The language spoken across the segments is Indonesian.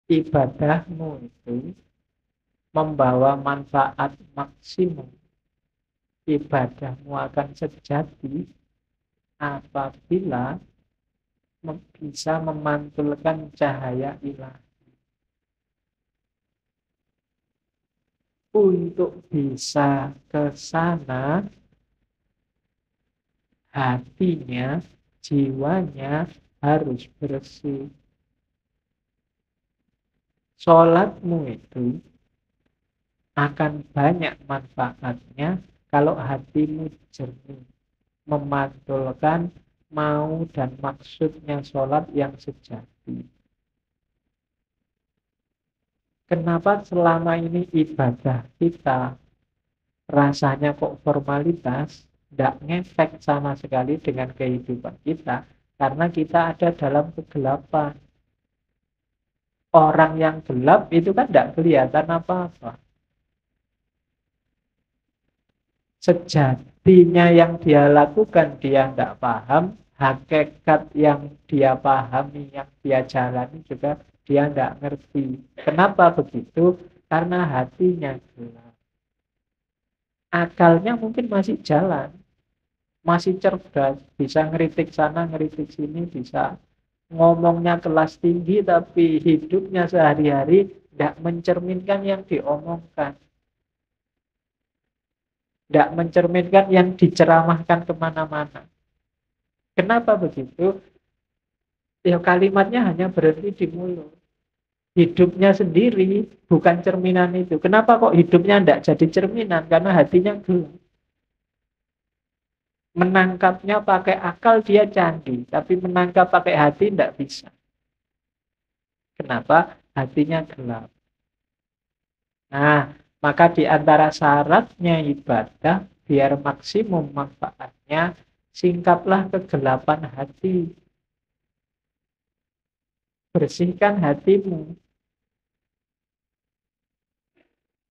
ibadahmu itu membawa manfaat maksimum, ibadahmu akan sejati apabila bisa memantulkan cahaya ilahi. Untuk bisa ke sana, hatinya, jiwanya harus bersih. Sholatmu itu akan banyak manfaatnya kalau hatimu jernih, memantulkan mau dan maksudnya sholat yang sejati. Kenapa selama ini ibadah kita rasanya kok formalitas, tidak ngefek sama sekali dengan kehidupan kita, karena kita ada dalam kegelapan. Orang yang gelap itu kan tidak kelihatan apa-apa. Sejatinya yang dia lakukan dia tidak paham, hakikat yang dia pahami, yang dia jalani juga dia tidak ngerti. Kenapa begitu? Karena hatinya gelap. Akalnya mungkin masih jalan, masih cerdas, bisa ngeritik sana, ngeritik sini, bisa ngomongnya kelas tinggi, tapi hidupnya sehari-hari tidak mencerminkan yang diomongkan. Tidak mencerminkan yang diceramahkan kemana-mana. Kenapa begitu? Ya kalimatnya hanya berhenti di mulut. Hidupnya sendiri bukan cerminan itu. Kenapa kok hidupnya tidak jadi cerminan? Karena hatinya gelap. Menangkapnya pakai akal dia canggih, tapi menangkap pakai hati tidak bisa. Kenapa? Hatinya gelap. Nah, maka di antara syaratnya ibadah, biar maksimum manfaatnya, singkaplah kegelapan hati. Bersihkan hatimu.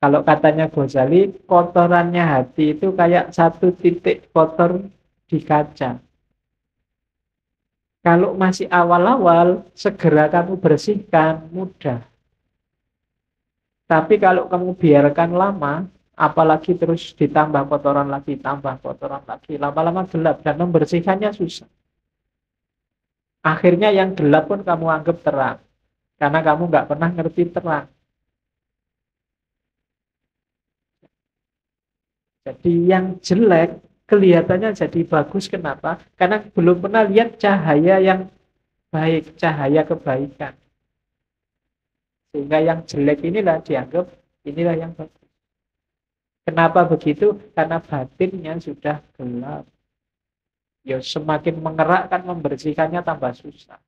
Kalau katanya Ghazali, kotorannya hati itu kayak satu titik kotor di kaca. Kalau masih awal-awal, segera kamu bersihkan, mudah. Tapi kalau kamu biarkan lama, apalagi terus ditambah kotoran lagi, tambah kotoran lagi, lama-lama gelap dan membersihkannya susah. Akhirnya yang gelap pun kamu anggap terang, karena kamu nggak pernah ngerti terang. Jadi yang jelek kelihatannya jadi bagus. Kenapa? Karena belum pernah lihat cahaya yang baik, cahaya kebaikan. Sehingga yang jelek inilah dianggap inilah yang bagus. Kenapa begitu? Karena batinnya sudah gelap. Ya semakin mengerakkan membersihkannya tambah susah.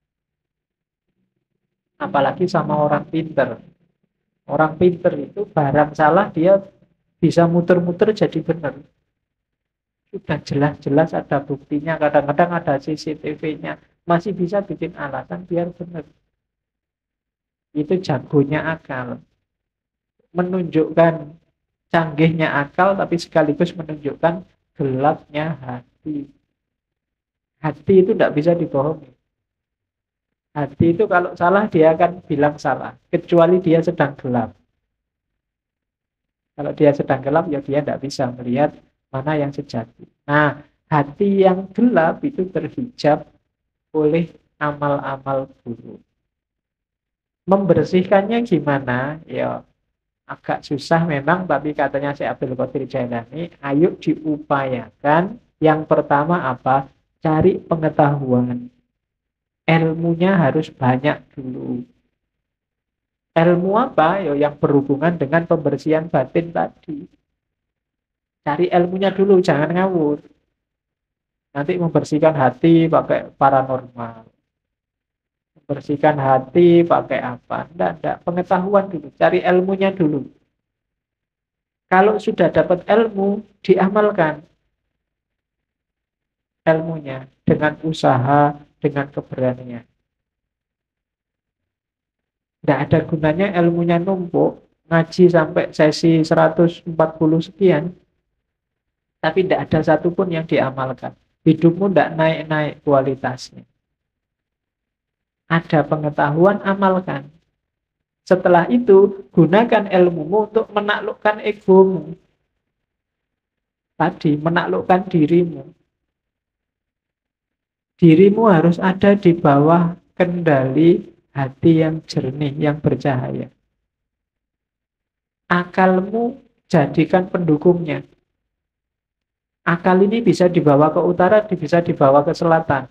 Apalagi sama orang pinter. Orang pinter itu barang salah dia bisa muter-muter jadi benar. Sudah jelas-jelas ada buktinya, kadang-kadang ada CCTV-nya, masih bisa bikin alasan biar benar. Itu jagonya akal. Menunjukkan canggihnya akal, tapi sekaligus menunjukkan gelapnya hati. Hati itu tidak bisa dibohongi. Hati itu kalau salah dia akan bilang salah, kecuali dia sedang gelap. Kalau dia sedang gelap, ya dia tidak bisa melihat mana yang sejati. Nah, hati yang gelap itu terhijab oleh amal-amal buruk. Membersihkannya gimana? Ya agak susah memang, tapi katanya Syekh Abdul Qadir Jailani, ayo diupayakan. Yang pertama apa? Cari pengetahuan. Ilmunya harus banyak dulu. Ilmu apa? Ya, yang berhubungan dengan pembersihan batin tadi. Cari ilmunya dulu, jangan ngawur. Nanti membersihkan hati pakai paranormal. Membersihkan hati pakai apa? Tidak. Pengetahuan dulu, cari ilmunya dulu. Kalau sudah dapat ilmu, diamalkan ilmunya dengan usaha, dengan keberanian. Tidak ada gunanya ilmunya numpuk, ngaji sampai sesi 140 sekian, tapi tidak ada satupun yang diamalkan. Hidupmu tidak naik-naik kualitasnya. Ada pengetahuan, amalkan. Setelah itu, gunakan ilmumu untuk menaklukkan egomu. Tadi, menaklukkan dirimu. Dirimu harus ada di bawah kendali hati yang jernih, yang bercahaya. Akalmu jadikan pendukungnya. Akal ini bisa dibawa ke utara, bisa dibawa ke selatan.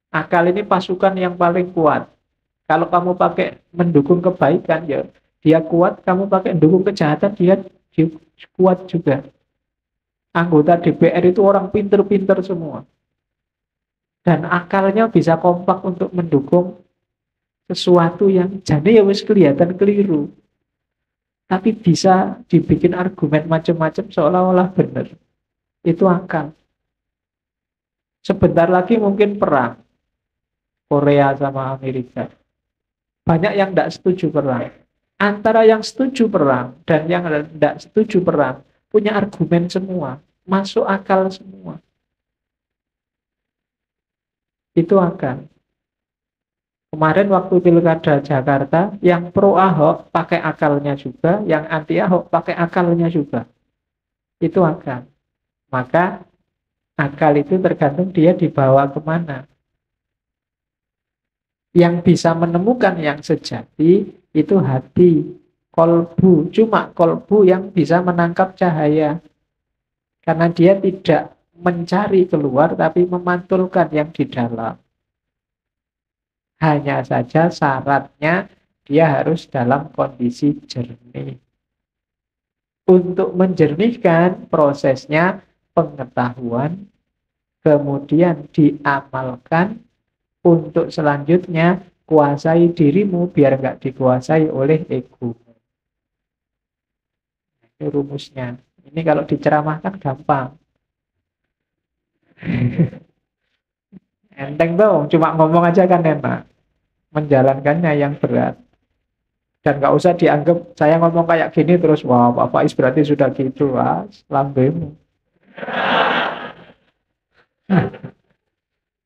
Akal ini pasukan yang paling kuat. Kalau kamu pakai mendukung kebaikan, ya dia kuat. Kamu pakai mendukung kejahatan, dia kuat juga. Anggota DPR itu orang pinter-pinter semua. Dan akalnya bisa kompak untuk mendukung sesuatu yang jadi ya wis kelihatan keliru. Tapi bisa dibikin argumen macam-macam seolah-olah benar. Itu akal. Sebentar lagi mungkin perang. Korea sama Amerika. Banyak yang tidak setuju perang. Antara yang setuju perang dan yang tidak setuju perang punya argumen semua. Masuk akal semua. Itu akal. Kemarin waktu pilkada Jakarta, yang pro Ahok pakai akalnya juga, yang anti Ahok pakai akalnya juga. Itu akal. Maka akal itu tergantung dia dibawa kemana. Yang bisa menemukan yang sejati itu hati, kolbu. Cuma kolbu yang bisa menangkap cahaya. Karena dia tidak mencari keluar, tapi memantulkan yang di dalam. Hanya saja syaratnya dia harus dalam kondisi jernih. Untuk menjernihkan prosesnya pengetahuan, kemudian diamalkan, untuk selanjutnya kuasai dirimu biar nggak dikuasai oleh ego. Ini rumusnya. Ini kalau diceramahkan gampang. Enteng dong, cuma ngomong aja kan enak. Menjalankannya yang berat. Dan nggak usah dianggap saya ngomong kayak gini terus, wah Pak Faiz berarti sudah gitu, wah lambemu.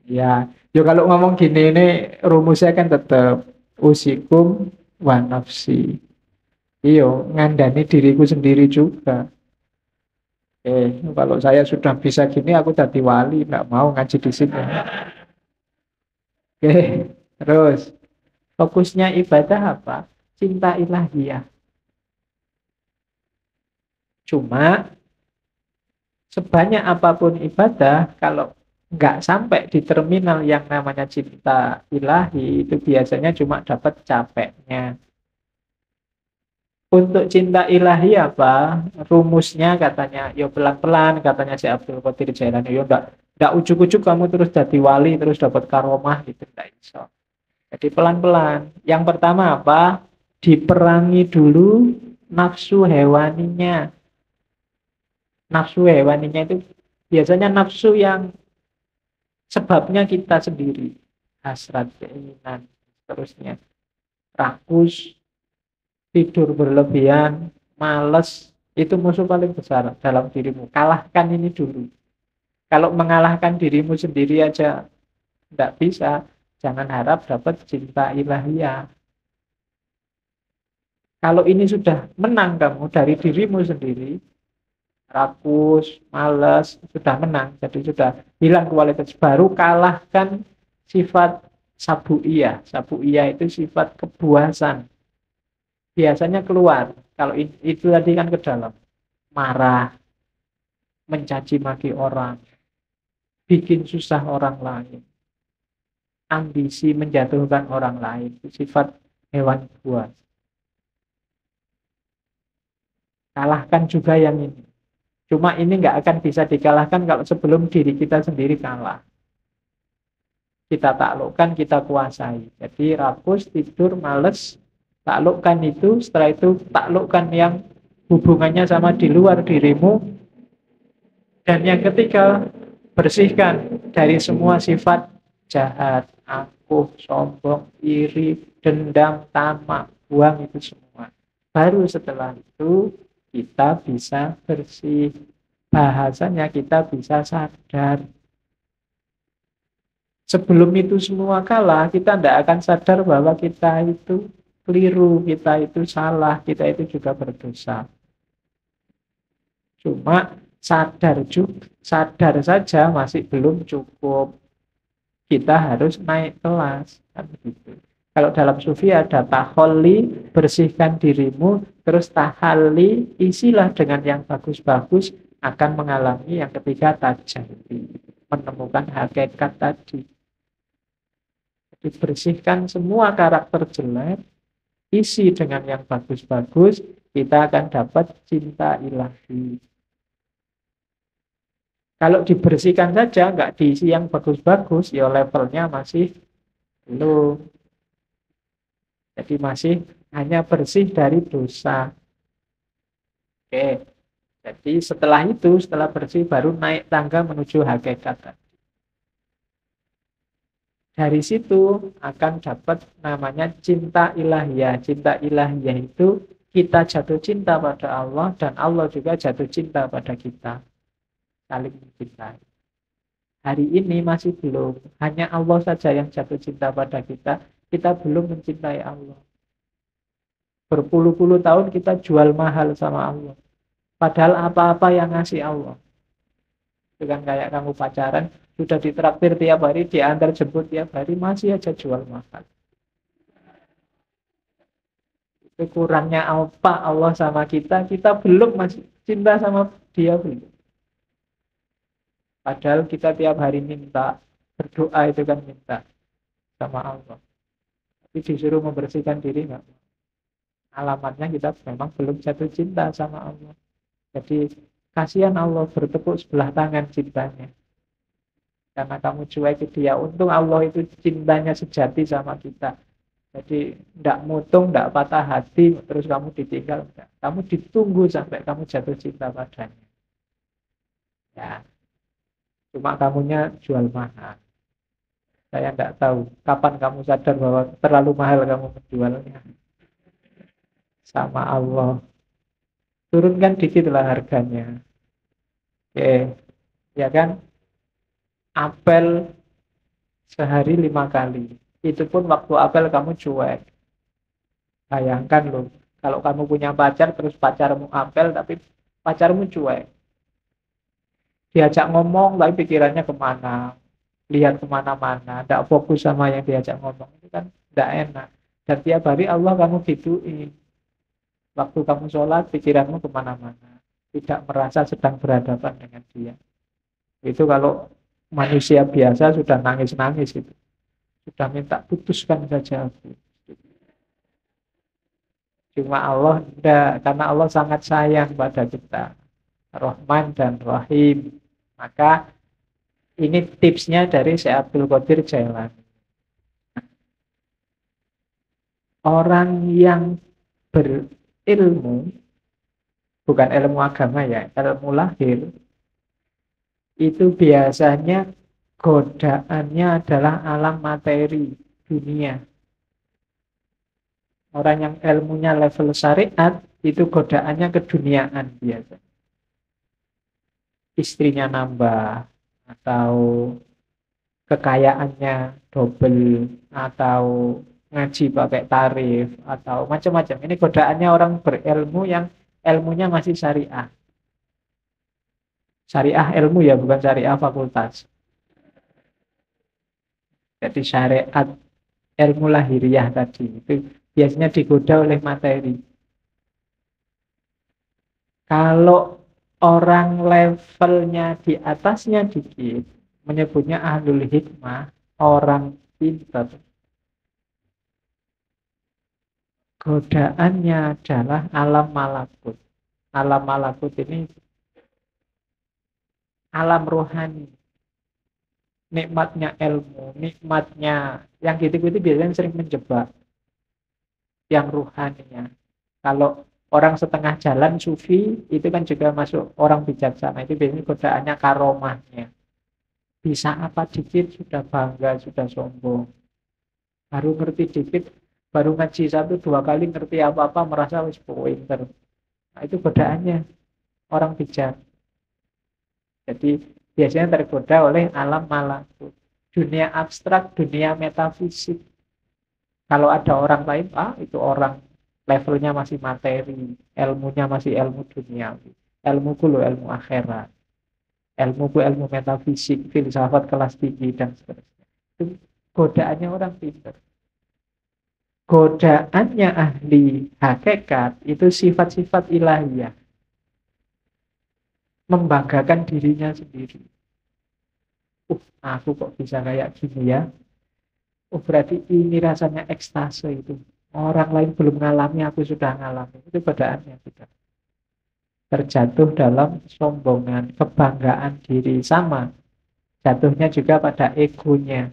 Ya, yo kalau ngomong gini ini rumusnya kan tetap usikum wa nafsi. Iyo, ngandani diriku sendiri juga. Kalau saya sudah bisa gini, aku jadi wali, nggak mau ngaji di sini. Terus fokusnya ibadah apa? Cinta ilahiyah. Cuma sebanyak apapun ibadah, kalau nggak sampai di terminal yang namanya cinta ilahi, itu biasanya cuma dapat capeknya. Untuk cinta ilahi apa? Rumusnya katanya, yo pelan-pelan, katanya si Abdul Qadir Jailani, yo nggak ujuk-ujuk kamu terus jadi wali, terus dapat karomah gitu, nggak bisa. Jadi pelan-pelan. Yang pertama apa? Diperangi dulu nafsu hewaninya. Nafsu hewaninya itu biasanya nafsu yang sebabnya kita sendiri. Hasrat, keinginan, seterusnya. Rakus, tidur berlebihan, males, itu musuh paling besar dalam dirimu. Kalahkan ini dulu. Kalau mengalahkan dirimu sendiri aja tidak bisa, jangan harap dapat cinta ilahiyah. Kalau ini sudah menang kamu dari dirimu sendiri, rakus, males, sudah menang. Jadi sudah hilang kualitas, baru kalahkan sifat sabu'iyah. Sabu'iyah itu sifat kebuasan. Biasanya keluar. Kalau itu tadi kan ke dalam. Marah, mencaci maki orang, bikin susah orang lain, ambisi menjatuhkan orang lain. Itu sifat hewan buas. Kalahkan juga yang ini. Cuma ini nggak akan bisa dikalahkan kalau sebelum diri kita sendiri kalah. Kita taklukkan, kita kuasai. Jadi rakus, tidur, males, taklukkan itu, setelah itu taklukkan yang hubungannya sama di luar dirimu. Dan yang ketiga, bersihkan dari semua sifat jahat, angkuh, sombong, iri, dendam, tamak, buang itu semua. Baru setelah itu kita bisa bersih. Bahasanya kita bisa sadar. Sebelum itu semua kalah, kita tidak akan sadar bahwa kita itu keliru, kita itu salah, kita itu juga berdosa. Cuma sadar saja masih belum cukup. Kita harus naik kelas, kan begitu. Kalau dalam sufi ada taholli, bersihkan dirimu, terus tahalli, isilah dengan yang bagus-bagus, akan mengalami yang ketiga tajalli, menemukan hakikat tadi. Jadi bersihkan semua karakter jelek, isi dengan yang bagus-bagus, kita akan dapat cinta ilahi. Kalau dibersihkan saja, nggak diisi yang bagus-bagus, ya levelnya masih belum. Jadi masih hanya bersih dari dosa. Oke. Jadi setelah itu, setelah bersih, baru naik tangga menuju hakikat. Dari situ akan dapat namanya cinta ilahiyah. Cinta ilahiyah itu kita jatuh cinta pada Allah dan Allah juga jatuh cinta pada kita. Saling mencintai. Hari ini masih belum. Hanya Allah saja yang jatuh cinta pada kita. Kita belum mencintai Allah. Berpuluh-puluh tahun kita jual mahal sama Allah. Padahal apa-apa yang ngasih Allah. Itu kan kayak kamu pacaran, sudah ditraktir tiap hari, diantar jemput tiap hari, masih aja jual mahal. Itu kurangnya apa Allah sama kita belum masih cinta sama dia belum. Padahal kita tiap hari minta, berdoa itu kan minta sama Allah. Tapi disuruh membersihkan diri enggak. Alamatnya kita memang belum jatuh cinta sama Allah. Jadi kasihan Allah bertepuk sebelah tangan cintanya. Karena kamu cuek ke dia. Untung Allah itu cintanya sejati sama kita. Jadi tidak mutung, tidak patah hati, terus kamu ditinggal. Enggak. Kamu ditunggu sampai kamu jatuh cinta padanya. Ya, cuma kamunya jual mahal. Saya tidak tahu kapan kamu sadar bahwa terlalu mahal kamu menjualnya. Sama Allah. Turunkan dikitlah harganya. Oke, ya kan? Apel sehari 5 kali. Itu pun waktu apel kamu cuek. Bayangkan loh, kalau kamu punya pacar terus pacarmu apel tapi pacarmu cuek. Diajak ngomong tapi pikirannya kemana, lihat kemana-mana, tidak fokus sama yang diajak ngomong. Itu kan tidak enak. Dan tiap hari Allah kamu gituin. Waktu kamu sholat, pikiranmu kemana-mana. Tidak merasa sedang berhadapan dengan dia. Itu kalau manusia biasa sudah nangis-nangis itu. Sudah minta putuskan saja aku. Cuma Allah tidak. Karena Allah sangat sayang pada kita. Rahman dan Rahim. Maka ini tipsnya dari Syekh Abdul Qadir Jailani. Orang yang berilmu, bukan ilmu agama ya, ilmu lahir, itu biasanya godaannya adalah alam materi dunia. Orang yang ilmunya level syariat, itu godaannya keduniaan biasa. Istrinya nambah, atau kekayaannya double, atau ngaji pakai tarif, atau macam-macam. Ini godaannya orang berilmu yang ilmunya masih syariah. Syariah ilmu ya, bukan syariah fakultas. Jadi syariat ilmu lahiriah tadi itu biasanya digoda oleh materi. Kalau orang levelnya di atasnya dikit, menyebutnya ahlul hikmah, orang pintar. Godaannya adalah alam malakut. Alam malakut ini alam rohani. Nikmatnya ilmu, nikmatnya yang gitu-gitu biasanya sering menjebak yang rohaninya. Kalau orang setengah jalan sufi itu kan juga masuk orang bijaksana, itu biasanya godaannya karomahnya. Bisa apa dikit sudah bangga, sudah sombong. Baru ngerti dikit, baru ngaji 1-2 kali ngerti apa-apa merasa wis pinter. Nah, itu godaannya orang bijak. Jadi biasanya tergoda oleh alam malakut, dunia abstrak, dunia metafisik. Kalau ada orang lain, itu orang levelnya masih materi, ilmunya masih ilmu dunia. Ilmuku loh ilmu akhirat, ilmuku ilmu metafisik, filsafat kelas tinggi dan seterusnya. Itu godaannya orang pintar. Godaannya ahli hakikat itu sifat-sifat ilahiyah, membanggakan dirinya sendiri. Aku kok bisa kayak gini ya. Berarti ini rasanya ekstase itu. Orang lain belum ngalami, aku sudah ngalami. Itu godaannya sudah. Terjatuh dalam sombongan, kebanggaan diri sama. Jatuhnya juga pada egonya.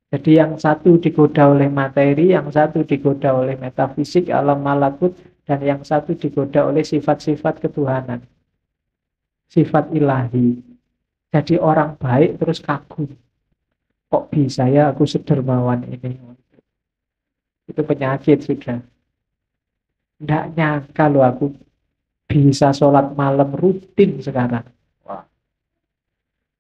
Jadi yang satu digoda oleh materi, yang satu digoda oleh metafisik, alam malakut, dan yang satu digoda oleh sifat-sifat ketuhanan. Sifat ilahi. Jadi orang baik terus kagum. Kok bisa ya aku sedermawan ini? Itu penyakit sudah. Nggak nyangka loh aku bisa sholat malam rutin sekarang. Wah,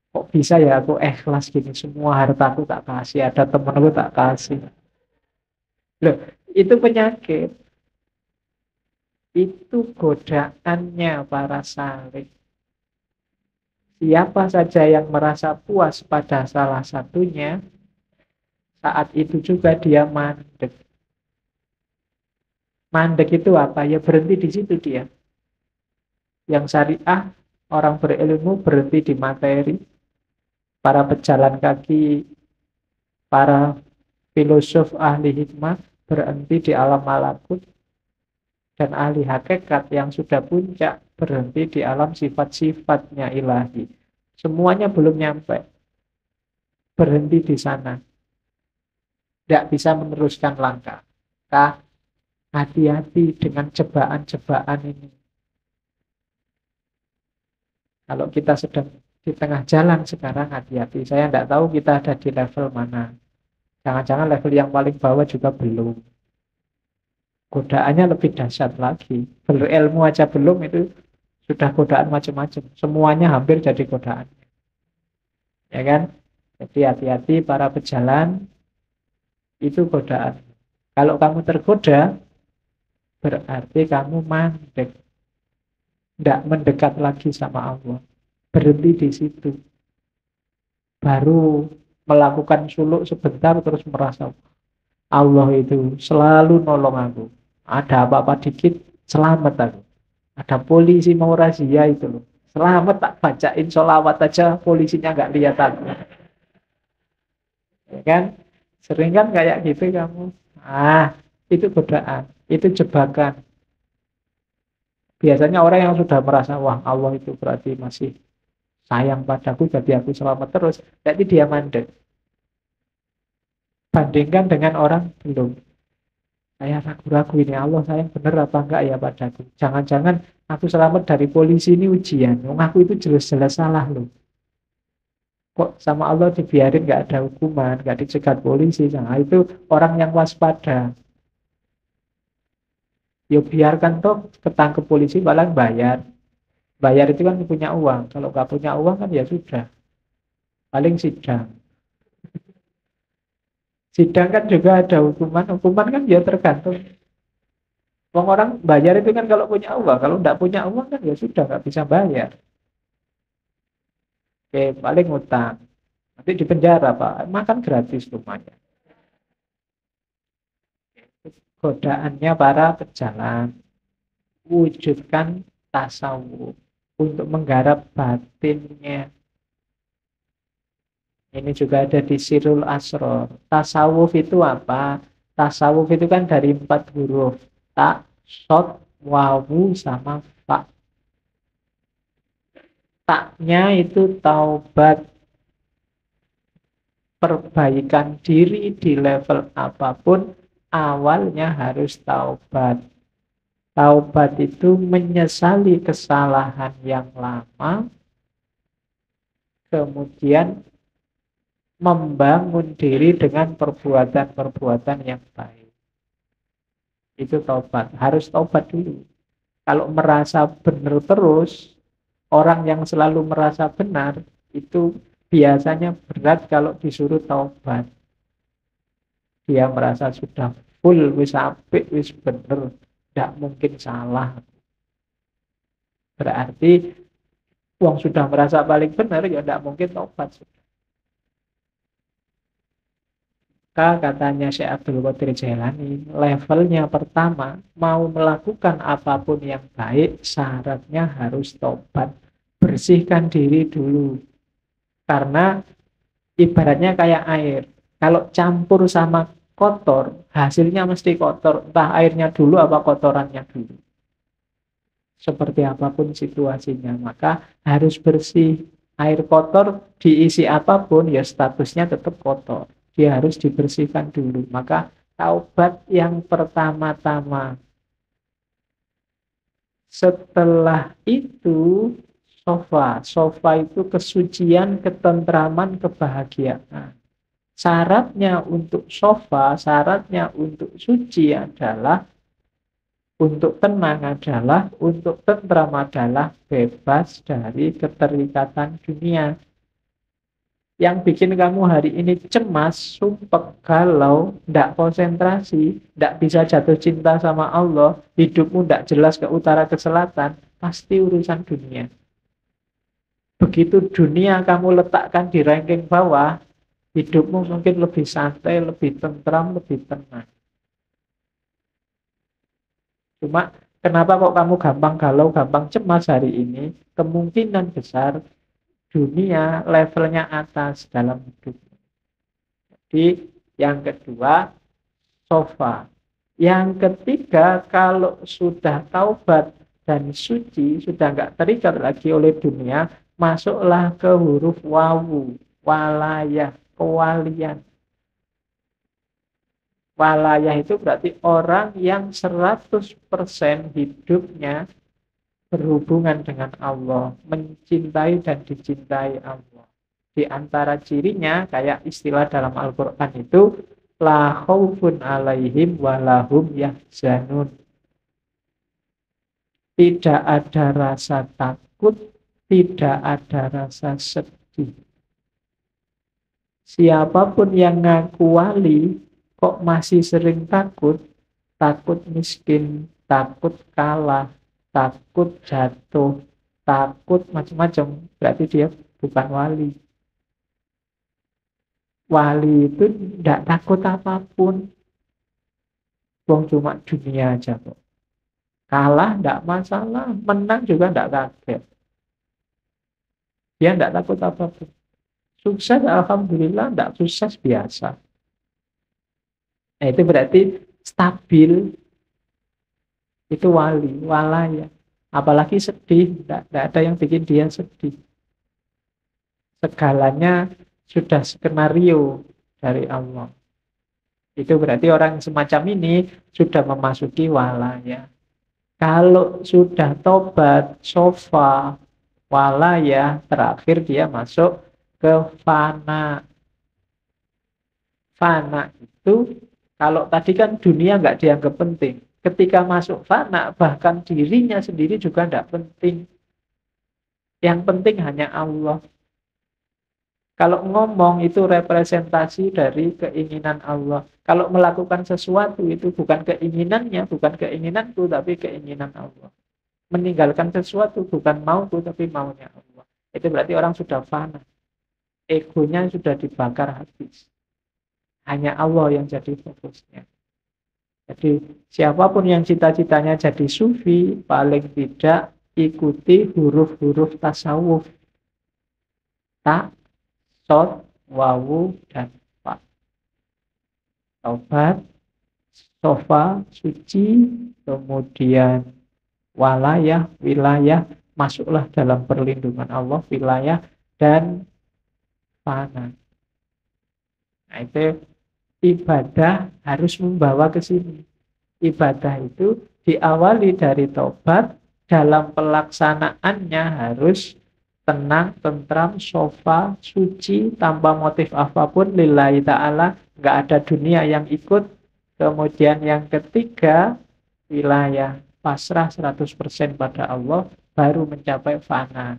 kok bisa ya aku ikhlas gini, semua hartaku tak kasih, ada temanku tak kasih. Loh, itu penyakit. Itu godaannya para saleh. Siapa saja yang merasa puas pada salah satunya, saat itu juga dia mandek. Mandek itu apa? Ya berhenti di situ dia. Yang syariah, orang berilmu berhenti di materi. Para pejalan kaki, para filosof ahli hikmah berhenti di alam malakut. Dan ahli hakikat yang sudah puncak berhenti di alam sifat-sifatnya ilahi. Semuanya belum nyampe. Berhenti di sana. Tidak bisa meneruskan langkah. Hati-hati dengan cobaan-cobaan ini. Kalau kita sedang di tengah jalan sekarang, hati-hati. Saya tidak tahu kita ada di level mana. Jangan-jangan level yang paling bawah juga belum. Godaannya lebih dahsyat lagi. Berilmu aja belum, itu sudah godaan macam-macam. Semuanya hampir jadi godaan. Ya kan? Jadi hati-hati para pejalan, itu godaan. Kalau kamu tergoda, berarti kamu mandek. Tidak mendekat lagi sama Allah. Berhenti di situ. Baru melakukan suluk sebentar terus merasa Allah itu selalu nolong aku. Ada apa-apa dikit, selamat aku. Ada polisi mau razia itu loh. Selamat, tak bacain sholawat aja, polisinya nggak lihat aku. Ya kan? Sering kan kayak gitu kamu. Itu godaan, itu jebakan. Biasanya orang yang sudah merasa, wah Allah itu berarti masih sayang padaku, jadi aku selamat terus. Jadi dia mandek. Bandingkan dengan orang belum. Saya ragu-ragu ini, Allah sayang benar apa enggak ya padaku. Jangan-jangan aku selamat dari polisi ini ujian. Aku itu jelas-jelas salah loh. Kok sama Allah dibiarin nggak ada hukuman, nggak dicegat polisi. Nah, itu orang yang waspada. Ya biarkan toh ketangkep polisi malah bayar. Bayar itu kan punya uang. Kalau nggak punya uang kan ya sudah. Paling sidang. Sidang kan juga ada hukuman. Hukuman kan ya tergantung. Orang bayar itu kan kalau punya uang. Kalau nggak punya uang kan ya sudah nggak bisa bayar. Oke, paling utang. Nanti di penjara Pak. Makan gratis lumayan. Godaannya para pejalan. Wujudkan tasawuf untuk menggarap batinnya. Ini juga ada di Sirul Asror. Tasawuf itu apa? Tasawuf itu kan dari 4 huruf. Tak, sod, wawu, sama fa. Taknya itu taubat. Perbaikan diri di level apapun, awalnya harus taubat. Taubat itu menyesali kesalahan yang lama, kemudian membangun diri dengan perbuatan-perbuatan yang baik. Itu taubat. Harus taubat dulu. Kalau merasa benar terus, orang yang selalu merasa benar, itu biasanya berat kalau disuruh taubat. Dia merasa sudah full, wis apik, wis bener, tidak mungkin salah. Berarti wong sudah merasa paling benar, ya tidak mungkin tobat. Katanya Syekh Abdul Qadir Jailani, levelnya pertama, mau melakukan apapun yang baik, syaratnya harus tobat. Bersihkan diri dulu. Karena ibaratnya kayak air. Kalau campur sama kotor, hasilnya mesti kotor. Entah airnya dulu apa kotorannya dulu. Seperti apapun situasinya, maka harus bersih. Air kotor diisi apapun, ya statusnya tetap kotor. Dia harus dibersihkan dulu. Maka taubat yang pertama-tama. Setelah itu sofa. Sofa itu kesucian, ketentraman, kebahagiaan. Syaratnya untuk sofa, syaratnya untuk suci adalah, untuk tenang adalah, untuk tentram adalah bebas dari keterikatan dunia. Yang bikin kamu hari ini cemas, sumpek, galau, tidak konsentrasi, tidak bisa jatuh cinta sama Allah, hidupmu tidak jelas ke utara ke selatan, pasti urusan dunia. Begitu dunia kamu letakkan di ranking bawah, hidupmu mungkin lebih santai, lebih tentram, lebih tenang. Cuma kenapa kok kamu gampang galau, gampang cemas hari ini? Kemungkinan besar dunia levelnya atas dalam hidup. Jadi yang kedua, sofa. Yang ketiga, kalau sudah taubat dan suci, sudah nggak terikat lagi oleh dunia, masuklah ke huruf wawu, walayah, kewalian. Walayah itu berarti orang yang 100% hidupnya berhubungan dengan Allah, mencintai dan dicintai Allah. Di antara cirinya, kayak istilah dalam Al-Quran itu, la khaufun alaihim walahum yahzanun. Tidak ada rasa takut, tidak ada rasa sedih. Siapapun yang ngaku wali, kok masih sering takut, takut miskin, takut kalah, takut jatuh, takut macam-macam, berarti dia bukan wali. Wali itu tidak takut apapun. Wong cuma dunia aja kok. Kalah tidak masalah, menang juga tidak kaget. Dia tidak takut apapun. Sukses, alhamdulillah, tidak sukses biasa. Nah, itu berarti stabil. Itu wali, walaya. Apalagi sedih, tidak ada yang bikin dia sedih. Segalanya sudah skenario dari Allah. Itu berarti orang semacam ini sudah memasuki walaya. Kalau sudah tobat, sofa, walaya, terakhir dia masuk ke fana. Fana itu, kalau tadi kan dunia nggak dianggap penting. Ketika masuk fana, bahkan dirinya sendiri juga tidak penting. Yang penting hanya Allah. Kalau ngomong itu representasi dari keinginan Allah. Kalau melakukan sesuatu itu bukan keinginannya, bukan keinginanku, tapi keinginan Allah. Meninggalkan sesuatu bukan mauku, tapi maunya Allah. Itu berarti orang sudah fana. Egonya sudah dibakar habis. Hanya Allah yang jadi fokusnya. Jadi siapapun yang cita-citanya jadi sufi, paling tidak ikuti huruf-huruf tasawuf. Tak, sod, wawu, dan fa. Taubat, sofa, suci, kemudian walayah, wilayah, masuklah dalam perlindungan Allah, wilayah, dan fana. Nah, itu ibadah harus membawa ke sini. Ibadah itu diawali dari taubat, dalam pelaksanaannya harus tenang, tentram, sofa, suci, tanpa motif apapun, lillahi ta'ala, nggak ada dunia yang ikut. Kemudian yang ketiga, wilayah, pasrah 100% pada Allah, baru mencapai fana.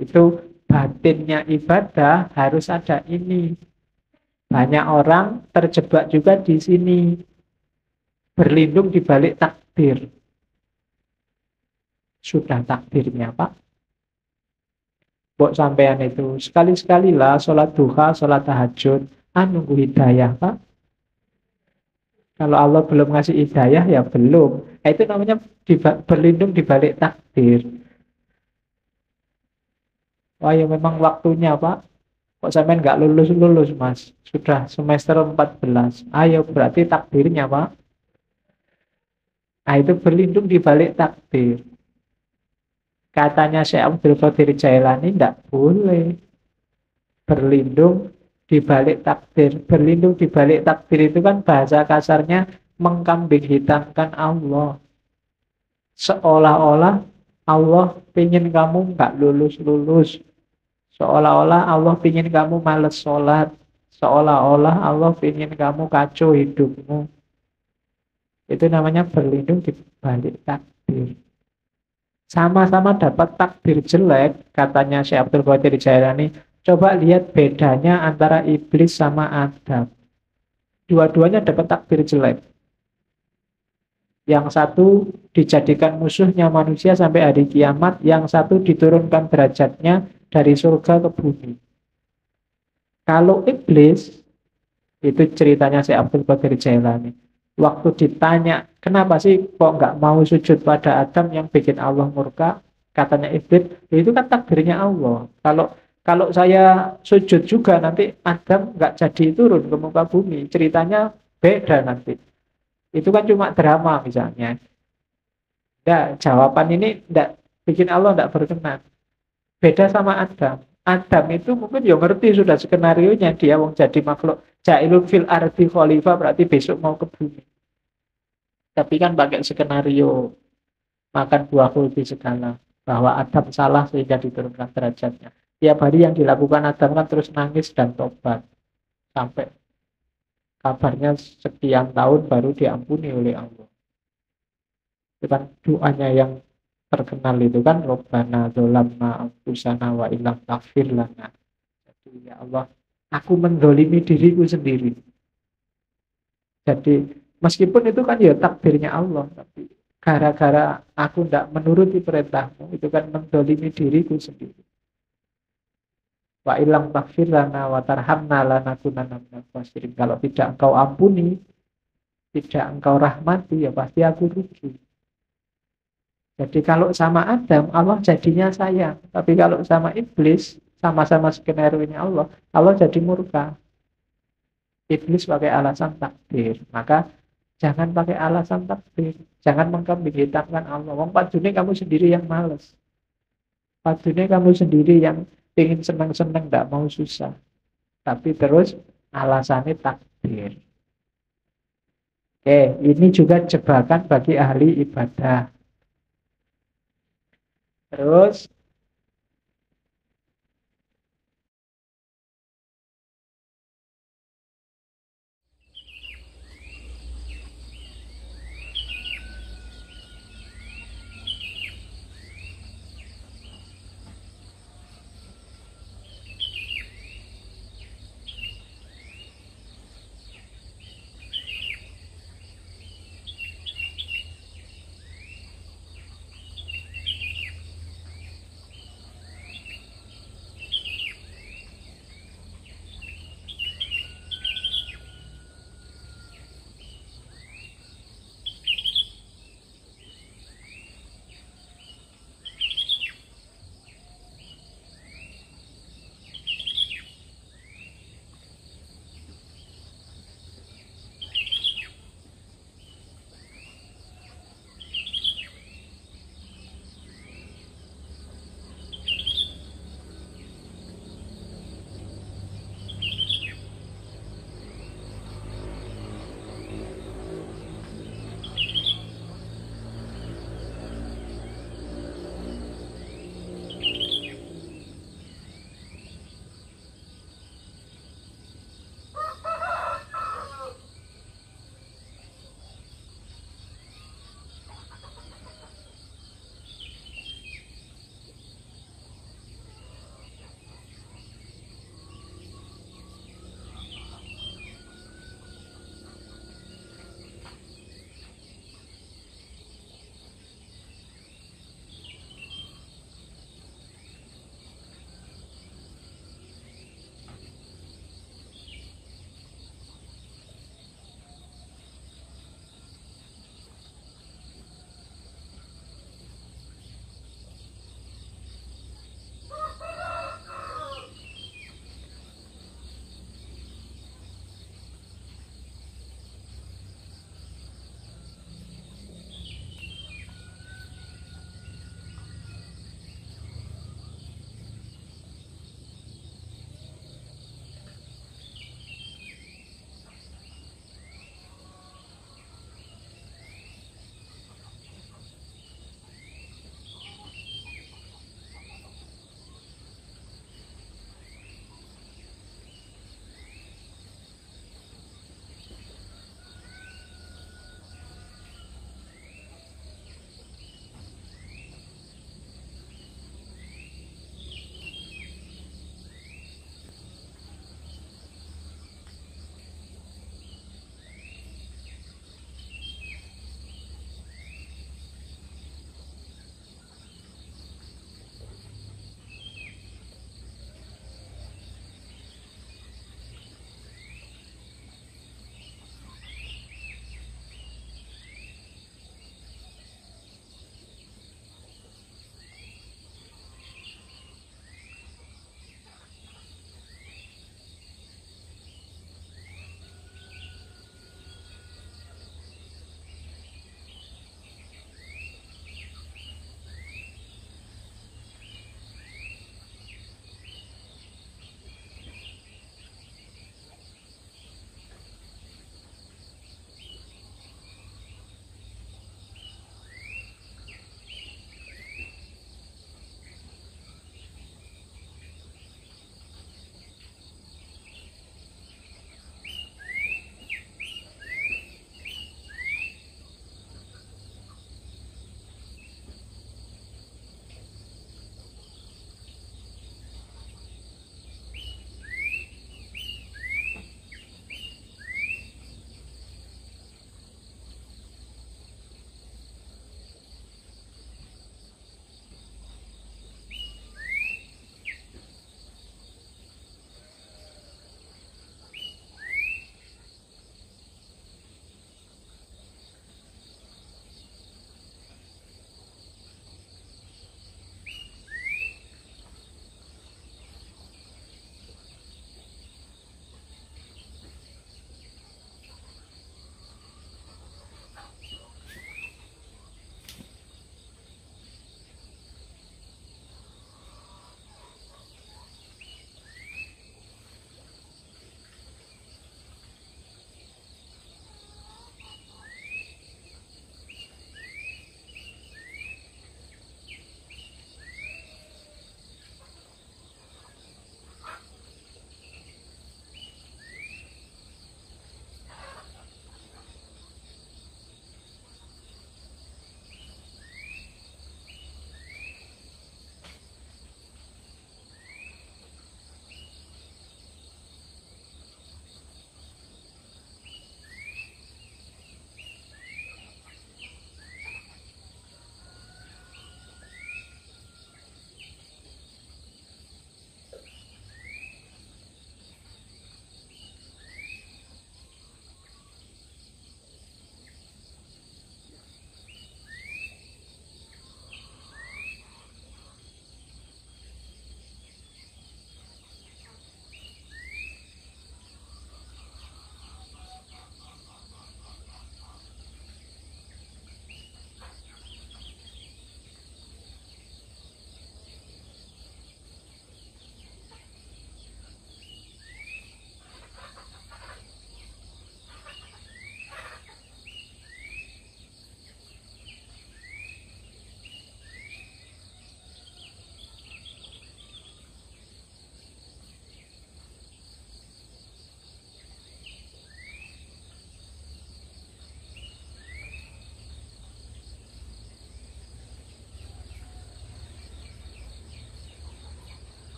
Itu batinnya ibadah harus ada ini. Banyak orang terjebak juga di sini, berlindung di balik takdir. Sudah takdirnya, Pak. Mbok sampean itu sekali-sekali lah sholat duha, sholat tahajud, nunggu hidayah, Pak. Kalau Allah belum ngasih hidayah, ya belum. Itu namanya berlindung di balik takdir. Wah, ya memang waktunya, Pak. Kok sampean nggak lulus-lulus, Mas? Sudah semester 14. Ayo, berarti takdirnya, Pak. Nah, itu berlindung di balik takdir. Katanya Syekh Abdul Qadir Jailani, tidak boleh berlindung di balik takdir. Berlindung di balik takdir itu kan bahasa kasarnya mengkambing hitamkan Allah. Seolah-olah Allah ingin kamu nggak lulus-lulus. Seolah-olah Allah ingin kamu males sholat. Seolah-olah Allah ingin kamu kacau hidupmu. Itu namanya berlindung di balik takdir. Sama-sama dapat takdir jelek, katanya Syekh Abdul Qadir Jailani. Coba lihat bedanya antara iblis sama Adam. Dua-duanya dapat takdir jelek. Yang satu dijadikan musuhnya manusia sampai hari kiamat, yang satu diturunkan derajatnya dari surga ke bumi. Kalau iblis, itu ceritanya Syekh Abdul Qadir Jailani. Waktu ditanya, kenapa sih kok nggak mau sujud pada Adam yang bikin Allah murka? Katanya iblis, itu kan takdirnya Allah. Kalau saya sujud juga nanti Adam nggak jadi turun ke muka bumi. Ceritanya beda nanti. Itu kan cuma drama misalnya. Nah, jawaban ini nggak bikin Allah nggak berkenan. Beda sama Adam. Adam itu mungkin ya ngerti sudah skenario-nya, dia wong jadi makhluk jailun fil ardi khalifah, berarti besok mau ke bumi. Tapi kan pakai skenario makan buah kulti segala, bahwa Adam salah sehingga diturunkan derajatnya. Tiap hari yang dilakukan Adam kan terus nangis dan tobat sampai kabarnya sekian tahun baru diampuni oleh Allah. Itu kan doanya yang terkenal itu kan, Rabbana dzolamna anfusana wa illam taghfir lana. Jadi ya Allah, aku mendolimi diriku sendiri. Jadi meskipun itu kan ya takdirnya Allah, tapi gara-gara aku tidak menuruti perintahmu, itu kan mendolimi diriku sendiri. Wa illam taghfir lana wa tarhamna lanakunanna minal khasirin. Kalau tidak engkau ampuni, tidak engkau rahmati, ya pasti aku rugi. Jadi kalau sama Adam, Allah jadinya sayang. Tapi kalau sama iblis, sama-sama skenario-nya Allah, Allah jadi murka. Iblis pakai alasan takdir. Maka jangan pakai alasan takdir. Jangan mengkambing hitamkan Allah. Wong padune kamu sendiri yang males. Padune kamu sendiri yang ingin senang-senang, tidak mau susah. Tapi terus alasannya takdir. Oke, ini juga jebakan bagi ahli ibadah. Terus